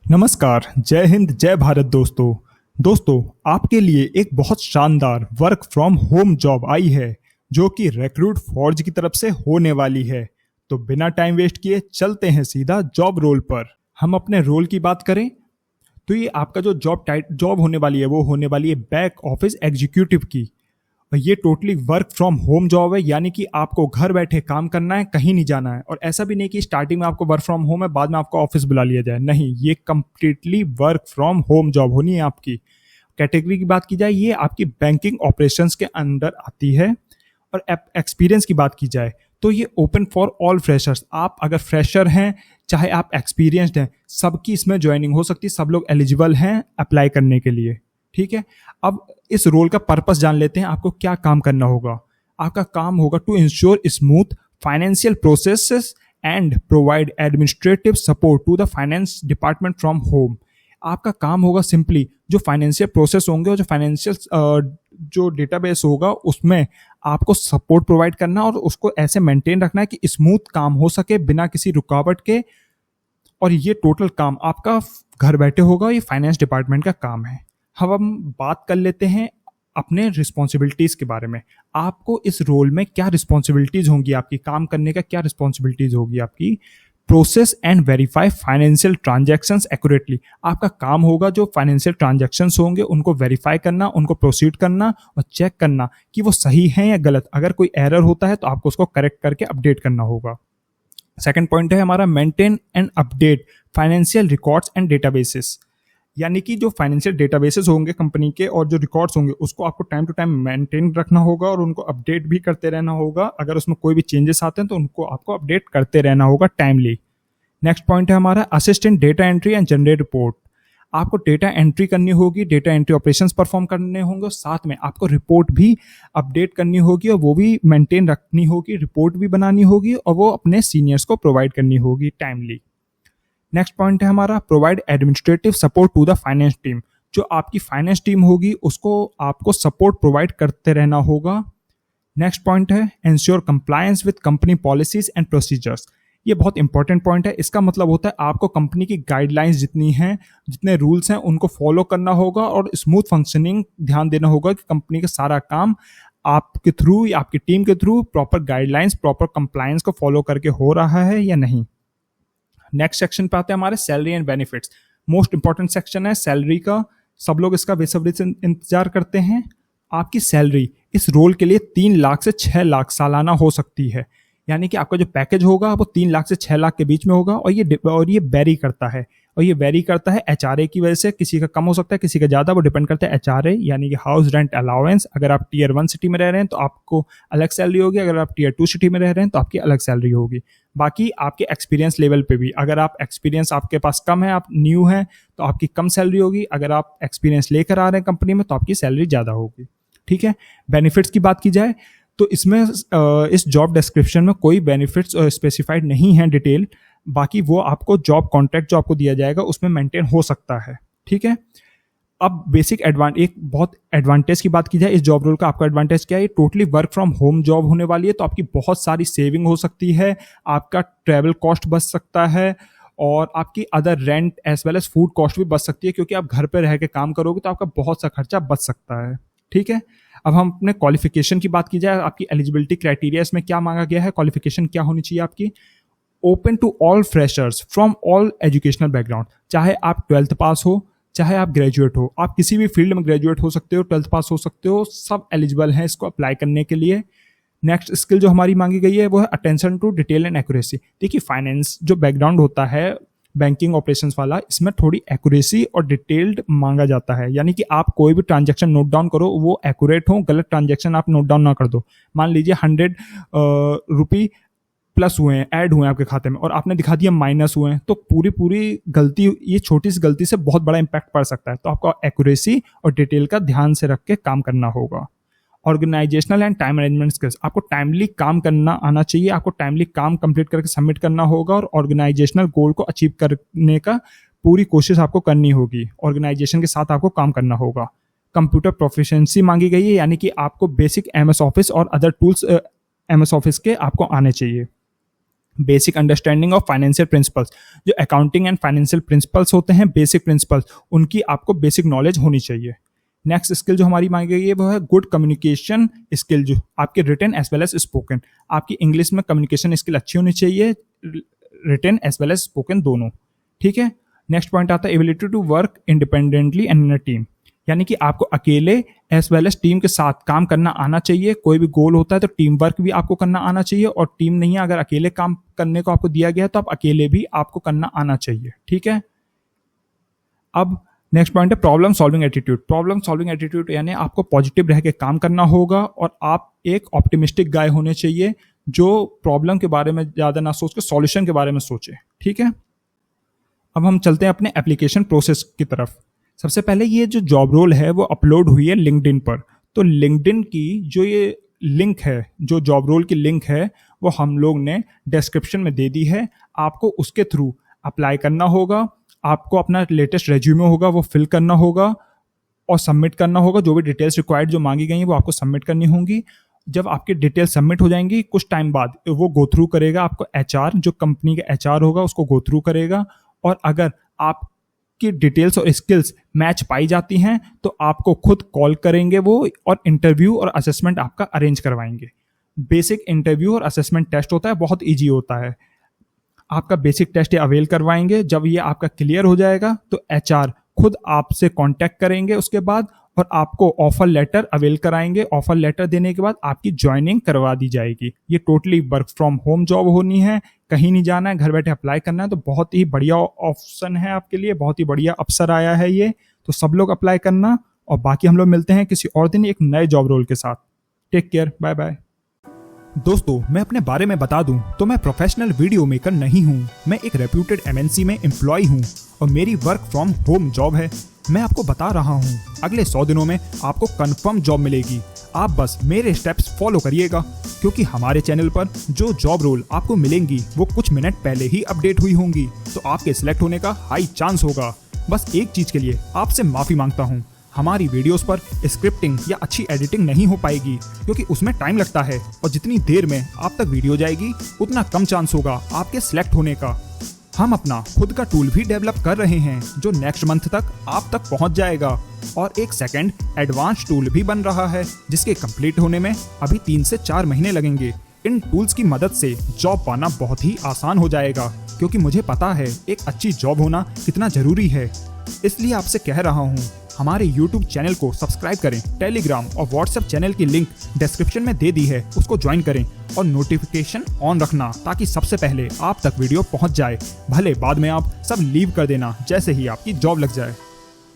नमस्कार, जय हिंद, जय भारत दोस्तों, आपके लिए एक बहुत शानदार वर्क फ्रॉम होम जॉब आई है जो कि रिक्रूट फॉर्ज की तरफ से होने वाली है। तो बिना टाइम वेस्ट किए चलते हैं सीधा जॉब रोल पर। हम अपने रोल की बात करें तो ये आपका जो जॉब होने वाली है वो होने वाली है बैक ऑफिस एग्जीक्यूटिव की। और ये totally work from home job है, यानी कि आपको घर बैठे काम करना है, कहीं नहीं जाना है। और ऐसा भी नहीं कि स्टार्टिंग में आपको वर्क फ्रॉम होम है, बाद में आपको ऑफिस बुला लिया जाए, नहीं, ये completely work from home job होनी है आपकी। कैटेगरी की बात की जाए, ये आपकी बैंकिंग ऑपरेशंस के अंदर आती है। और एक्सपीरियंस की बात की जाए तो ये ओपन फॉर ऑल फ्रेशर्स। आप अगर फ्रेशर हैं, चाहे आप एक्सपीरियंस्ड हैं, सबकी इसमें ज्वाइनिंग हो सकती है। सब लोग एलिजिबल हैं अप्लाई करने के लिए। ठीक है, अब इस रोल का पर्पस जान लेते हैं। आपको क्या काम करना होगा। आपका काम होगा to ensure smooth financial processes and provide administrative support to the finance department from home. आपका काम होगा सिंपली जो फाइनेंशियल प्रोसेस होंगे और जो फाइनेंशियल जो डेटाबेस होगा उसमें आपको सपोर्ट प्रोवाइड करना और उसको ऐसे मेंटेन रखना है कि स्मूथ काम हो सके बिना किसी रुकावट के। और ये टोटल काम आपका घर बैठे होगा, ये फाइनेंस डिपार्टमेंट का काम है। अब हम बात कर लेते हैं अपने रिस्पॉन्सिबिलिटीज के बारे में। आपको इस रोल में क्या रिस्पॉन्सिबिलिटीज होंगी, आपकी काम करने का क्या रिस्पॉन्सिबिलिटीज होगी आपकी। Process and verify financial transactions accurately. आपका काम होगा जो फाइनेंशियल ट्रांजैक्शंस होंगे उनको वेरीफाई करना, उनको प्रोसीड करना और चेक करना कि वो सही है या गलत। अगर कोई एरर होता है तो आपको उसको करेक्ट करके अपडेट करना होगा। सेकंड पॉइंट है हमारा maintain and update financial records and databases. यानी कि जो फाइनेंशियल डेटाबेसेस होंगे कंपनी के और जो रिकॉर्ड्स होंगे उसको आपको टाइम टू टाइम मेंटेन रखना होगा और उनको अपडेट भी करते रहना होगा। अगर उसमें कोई भी चेंजेस आते हैं तो उनको आपको अपडेट करते रहना होगा टाइमली। नेक्स्ट पॉइंट है हमारा assistant data entry and generate report. आपको डेटा एंट्री करनी होगी, डेटा एंट्री ऑपरेशंस परफॉर्म करने होंगे और साथ में आपको रिपोर्ट भी अपडेट करनी होगी और वो भी मेंटेन रखनी होगी, रिपोर्ट भी बनानी होगी और वो अपने सीनियर्स को प्रोवाइड करनी होगी टाइमली। नेक्स्ट पॉइंट है हमारा provide administrative support to the finance team. जो आपकी फाइनेंस टीम होगी उसको आपको सपोर्ट प्रोवाइड करते रहना होगा। नेक्स्ट पॉइंट है ensure compliance with company policies and procedures. ये बहुत इंपॉर्टेंट पॉइंट है। इसका मतलब होता है आपको कंपनी की गाइडलाइंस जितनी हैं, जितने रूल्स हैं उनको फॉलो करना होगा और स्मूथ फंक्शनिंग ध्यान देना होगा कि कंपनी का सारा काम आपके थ्रू या आपकी टीम के through proper guidelines, proper compliance को फॉलो करके हो रहा है या नहीं। नेक्स्ट सेक्शन पे आते हैं हमारे salary and benefits. Most important section है सैलरी का। सब लोग इसका बेसब्री से इंतजार करते हैं। आपकी सैलरी इस रोल के लिए 3 लाख से 6 लाख सालाना हो सकती है। यानी कि आपका जो पैकेज होगा वो 3 लाख से 6 लाख के बीच में होगा और ये वेरी करता है। और ये वेरी करता है एचआरए की वजह से। किसी का कम हो सकता है, किसी का ज़्यादा, वो डिपेंड करता है एचआरए यानी कि हाउस रेंट अलाउंस। अगर आप टीयर 1 सिटी में रह रहे हैं तो आपको अलग सैलरी होगी, अगर आप टीयर 2 सिटी में रह रहे हैं तो आपकी अलग सैलरी होगी। बाकी आपके एक्सपीरियंस लेवल पे भी, अगर आप एक्सपीरियंस आपके पास कम है, आप न्यू हैं, तो आपकी कम सैलरी होगी। अगर आप एक्सपीरियंस लेकर आ रहे हैं कंपनी में तो आपकी सैलरी ज़्यादा होगी। ठीक है, बेनिफिट्स की बात की जाए तो इसमें इस जॉब डिस्क्रिप्शन में कोई बेनिफिट्स स्पेसिफाइड नहीं है डिटेल। बाकी वो आपको जॉब कॉन्ट्रैक्ट जो आपको दिया जाएगा उसमें मेंटेन हो सकता है। ठीक है, अब बेसिक एक बहुत एडवांटेज की बात की जाए इस जॉब रोल का। आपका एडवांटेज क्या है, ये totally work from home job होने वाली है तो आपकी बहुत सारी सेविंग हो सकती है। आपका ट्रैवल कॉस्ट बच सकता है और आपकी other rent as well as food cost भी बच सकती है, क्योंकि आप घर पे रह के काम करोगे तो आपका बहुत सा खर्चा बच सकता है। ठीक है, अब हम अपने क्वालिफिकेशन की बात की जाए, आपकी एलिजिबिलिटी क्राइटेरिया इसमें क्या मांगा गया है, क्वालिफिकेशन क्या होनी चाहिए आपकी। Open to all freshers from all educational background. चाहे आप 12th पास हो, चाहे आप ग्रेजुएट हो, आप किसी भी फील्ड में ग्रेजुएट हो सकते हो, 12th पास हो सकते हो, सब एलिजिबल हैं इसको अप्लाई करने के लिए। नेक्स्ट स्किल जो हमारी मांगी गई है वो है attention to detail and accuracy. देखिए, फाइनेंस जो बैकग्राउंड होता है बैंकिंग ऑपरेशंस वाला, इसमें थोड़ी एक्यूरेसी और डिटेल्ड मांगा जाता है। यानी कि आप कोई भी ट्रांजैक्शन नोट डाउन करो वो एक्यूरेट हो, गलत ट्रांजैक्शन आप नोट डाउन ना कर दो। मान लीजिए 100 रुपी प्लस हुए हैं, ऐड हुए हैं आपके खाते में और आपने दिखा दिया माइनस हुए हैं, तो पूरी गलती, ये छोटी सी गलती से बहुत बड़ा इंपैक्ट पड़ सकता है। तो आपको एक्यूरेसी और डिटेल का ध्यान से रख के काम करना होगा। Organisational and time management skills. आपको टाइमली काम करना आना चाहिए, आपको टाइमली काम कंप्लीट करके सबमिट करना होगा और ऑर्गेनाइजेशनल गोल को अचीव करने का पूरी कोशिश आपको करनी होगी। ऑर्गेनाइजेशन के साथ आपको काम करना होगा। कंप्यूटर प्रोफिशिएंसी मांगी गई है, यानी कि आपको बेसिक एमएस ऑफिस और अदर टूल्स एमएस ऑफिस के आपको आने चाहिए। Basic understanding of financial principles, जो अकाउंटिंग एंड फाइनेंशियल प्रिंसिपल्स होते हैं, बेसिक प्रिंसिपल्स, उनकी आपको बेसिक नॉलेज होनी चाहिए। नेक्स्ट स्किल जो हमारी मांगी गई है वो है गुड कम्युनिकेशन स्किल, जो आपके written as well as spoken, आपकी इंग्लिश में कम्युनिकेशन स्किल अच्छी होनी चाहिए, written as well as spoken दोनों, ठीक है। नेक्स्ट पॉइंट आता है ability to work independently and in a team, यानी कि आपको अकेले एज वेल एज टीम के साथ काम करना आना चाहिए। कोई भी गोल होता है तो टीम वर्क भी आपको करना आना चाहिए, और टीम नहीं है, अगर अकेले काम करने को आपको दिया गया है तो आप अकेले भी आपको करना आना चाहिए, ठीक है। अब नेक्स्ट पॉइंट है problem solving attitude. Problem solving attitude यानी आपको पॉजिटिव रह के काम करना होगा, और आप एक ऑप्टिमिस्टिक गाय होने चाहिए जो प्रॉब्लम के बारे में ज़्यादा ना सोच के सॉल्यूशन के बारे में सोचे, ठीक है। अब हम चलते हैं अपने एप्लीकेशन प्रोसेस की तरफ। सबसे पहले ये जो जॉब रोल है वो अपलोड हुई है लिंक्डइन पर, तो लिंक्डइन की जो ये लिंक है, जो जॉब रोल की लिंक है, वो हम लोग ने डिस्क्रिप्शन में दे दी है। आपको उसके थ्रू अप्लाई करना होगा, आपको अपना लेटेस्ट रेज्यूमे होगा वो फिल करना होगा और सबमिट करना होगा। जो भी डिटेल्स रिक्वायर्ड जो मांगी गई हैं वो आपको सबमिट करनी होंगी। जब आपकी डिटेल सबमिट हो जाएंगी कुछ टाइम बाद वो गो थ्रू करेगा, आपको एचआर, जो कंपनी का एचआर होगा उसको गो थ्रू करेगा, और अगर आपकी डिटेल्स और स्किल्स मैच पाई जाती हैं तो आपको खुद कॉल करेंगे वो, और इंटरव्यू और असेसमेंट आपका अरेंज करवाएंगे। बेसिक इंटरव्यू और असेसमेंट टेस्ट होता है, बहुत ईजी होता है। आपका बेसिक टेस्ट अवेल करवाएंगे, जब ये आपका क्लियर हो जाएगा तो एचआर खुद आपसे कांटेक्ट करेंगे उसके बाद, और आपको ऑफर लेटर अवेल कराएंगे। ऑफर लेटर देने के बाद आपकी ज्वाइनिंग करवा दी जाएगी। ये totally work from home job होनी है, कहीं नहीं जाना है, घर बैठे अप्लाई करना है। तो बहुत ही बढ़िया ऑप्शन है आपके लिए, बहुत ही बढ़िया अवसर आया है ये, तो सब लोग अप्लाई करना। और बाकी हम लोग मिलते हैं किसी और दिन एक नए जॉब रोल के साथ। Take care, bye bye. दोस्तों, मैं अपने बारे में बता दूं तो मैं प्रोफेशनल वीडियो मेकर नहीं हूं, मैं एक रेप्यूटेड एमएनसी में एम्प्लॉय हूं और मेरी वर्क फ्रॉम होम जॉब है। मैं आपको बता रहा हूं, अगले 100 दिनों में आपको कंफर्म जॉब मिलेगी। आप बस मेरे स्टेप्स फॉलो करिएगा, क्योंकि हमारे चैनल पर जो जॉब रोल आपको मिलेंगी वो कुछ मिनट पहले ही अपडेट हुई होंगी, तो आपके सिलेक्ट होने का हाई चांस होगा। बस एक चीज के लिए आपसे माफी मांगता हूँ, हमारी वीडियोस पर स्क्रिप्टिंग या अच्छी एडिटिंग नहीं हो पाएगी, क्योंकि उसमें टाइम लगता है, और जितनी देर में आप तक वीडियो जाएगी उतना कम चांस होगा आपके सिलेक्ट होने का। हम अपना खुद का टूल भी डेवलप कर रहे हैं जो नेक्स्ट मंथ तक आप तक पहुंच जाएगा, और एक सेकंड एडवांस टूल भी बन रहा है जिसके कंप्लीट होने में अभी 3 से 4 महीने लगेंगे। इन टूल्स की मदद से जॉब पाना बहुत ही आसान हो जाएगा, क्योंकि मुझे पता है एक अच्छी जॉब होना कितना जरूरी है। इसलिए आपसे कह रहा हूँ, हमारे YouTube चैनल को सब्सक्राइब करें, टेलीग्राम और व्हाट्सएप चैनल की लिंक डिस्क्रिप्शन में दे दी है, उसको ज्वाइन करें और नोटिफिकेशन ऑन रखना, ताकि सबसे पहले आप तक वीडियो पहुंच जाए। भले बाद में आप सब लीव कर देना जैसे ही आपकी जॉब लग जाए।